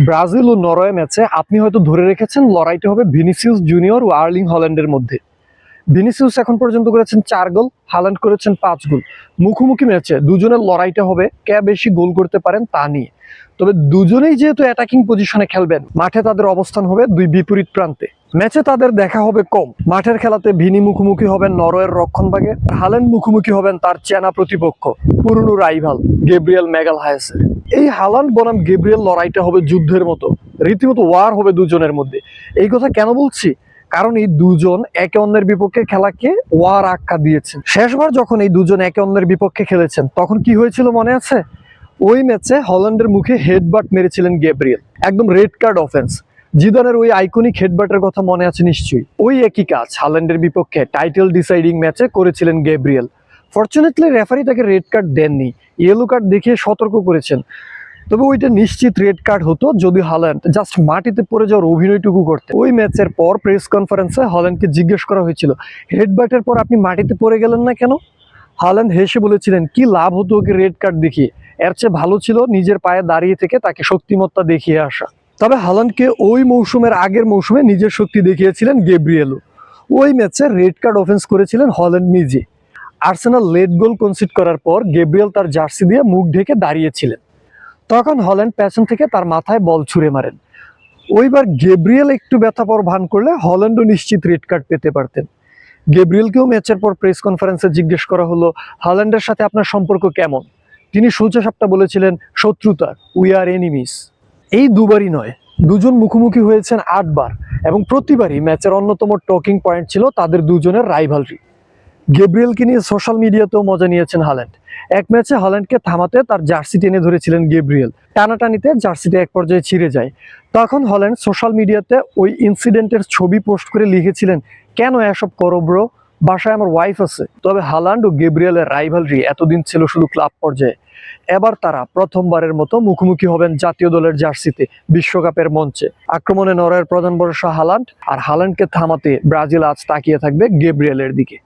Brazil ও Norway ম্যাচে আপনি হয়তো ধরে রেখেছেন লড়াইটা হবে ভিনিসিয়াস জুনিয়র ও আর্লিং হল্যান্ডের মধ্যে। ভিনিসিয়াস এখন পর্যন্ত করেছেন 4 গোল, হাল্যান্ড করেছেন 5 গোল। মুখোমুখি ম্যাচে দুজনের লড়াইটা হবে কে বেশি গোল করতে পারেন তা নিয়ে। তবে দুজনেই যেহেতু অ্যাটাকিং পজিশনে খেলবেন, মাঠে তাদের অবস্থান হবে দুই বিপরীত প্রান্তে। ম্যাচে তাদের দেখা হবে কম। মাঠের খেলাতে ভিনি মুখোমুখি হবেন নরওয়ের রক্ষণভাগে, হাল্যান্ড মুখোমুখি হবেন তার চেনা প্রতিপক্ষ পুরনো রাইভাল গেব্রিয়েল ম্যাগালহায়েসের। এই হাল্যান্ড বনাম গেব্রিয়েল লড়াইটা হবে যুদ্ধের মতো, রীতিমতো ওয়ার হবে দুজনের মধ্যে। এই কথা কেন বলছি? কারণ এই দুজন একে অন্যের বিপক্ষে খেলাকে ওয়ার আখ্যা দিয়েছেন। শেষবার যখন এই দুজন একে অন্যের বিপক্ষে খেলেছেন তখন কি হয়েছিল মনে আছে? ওই ম্যাচে হল্যান্ডের মুখে হেডবাট মেরেছিলেন গেব্রিয়েল, একদম রেড কার্ড অফেন্স। জিদানের ওই আইকনিক হেডবাটের কথা মনে আছে নিশ্চয়ই। ওই একই কাজ হল্যান্ডের বিপক্ষে টাইটেল ডিসাইডিং ম্যাচে করেছিলেন গেব্রিয়েল। ফরচুনেটলি রেফারি তাকে রেড কার্ড দেননি, ইয়েলো কার্ড দেখিয়ে সতর্ক করেছেন। তবে ওইটা নিশ্চিত রেড কার্ড হতো যদি হল্যান্ড জাস্ট মাটিতে পড়ে যাওয়ার অভিনয়টুকু করতে। ওই ম্যাচের পর প্রেস কনফারেন্সে হল্যান্ডকে জিজ্ঞেস করা হয়েছিল, হেডবাটের পর আপনি মাটিতে পড়ে গেলেন না কেন? হল্যান্ড হেসে বলেছিলেন, কি লাভ হতো ওকে রেড কার্ড দেখিয়ে, এর চেয়ে ভালো ছিল নিজের পায়ে দাঁড়িয়ে থেকে তাকে শক্তিমত্তা দেখিয়ে আসা। তবে হল্যান্ডকে ওই মৌসুমের আগের মৌসুমে নিজের শক্তি দেখিয়েছিলেন গেব্রিয়েলও। ওই ম্যাচে রেড কার্ড অফেন্স করেছিলেন হল্যান্ড নিজে। আর্সেনাল লেট গোল কনসিড করার পর গেব্রিয়েল তার জার্সি দিয়ে মুখ ঢেকে দাঁড়িয়েছিলেন। তখন হল্যান্ড পেছন থেকে তার মাথায় বল ছুঁড়ে মারেন। ওইবার গেব্রিয়েল একটু ব্যথা পাওয়ার ভান করলে হল্যান্ডও নিশ্চিত রেড কার্ড পেতে পারতেন। গেব্রিয়েলকেও ম্যাচের পর প্রেস কনফারেন্সে জিজ্ঞেস করা হলো, হল্যান্ডের সাথে আপনার সম্পর্ক কেমন? তিনি সোজা সাপটা বলেছিলেন, শত্রুতার, উই আর এনিমিস। এই দুবারই নয়, দুজন মুখোমুখি হয়েছেন 8 বার, এবং প্রতিবারই ম্যাচের অন্যতম টকিং পয়েন্ট ছিল তাদের দুজনের রাইভালরি। গেব্রিয়েলকে নিয়ে সোশ্যাল মিডিয়াতেও মজা নিয়েছেন হল্যান্ড। এক ম্যাচে হল্যান্ডকে থামাতে তার জার্সি টেনে ধরেছিলেন গেব্রিয়েল। টানাটানিতে জার্সিটা এক পর্যায়ে ছিঁড়ে যায়। তখন হল্যান্ড সোশ্যাল মিডিয়াতে ওই ইনসিডেন্টের ছবি পোস্ট করে লিখেছিলেন, কেন এসব করো ব্রো, বাসায় আমার ওয়াইফ আছে। তবে হল্যান্ড ও গেব্রিয়েলের রাইভালরি এতদিন ছিল শুধু ক্লাব পর্যায়ে। এবার তারা প্রথমবারের মতো মুখোমুখি হবেন জাতীয় দলের জার্সিতে বিশ্বকাপের মঞ্চে। আক্রমণে নরওয়ের প্রধান ভরসা হল্যান্ড, আর হল্যান্ডকে থামাতে ব্রাজিল আজ তাকিয়ে থাকবে গেব্রিয়েলের দিকে।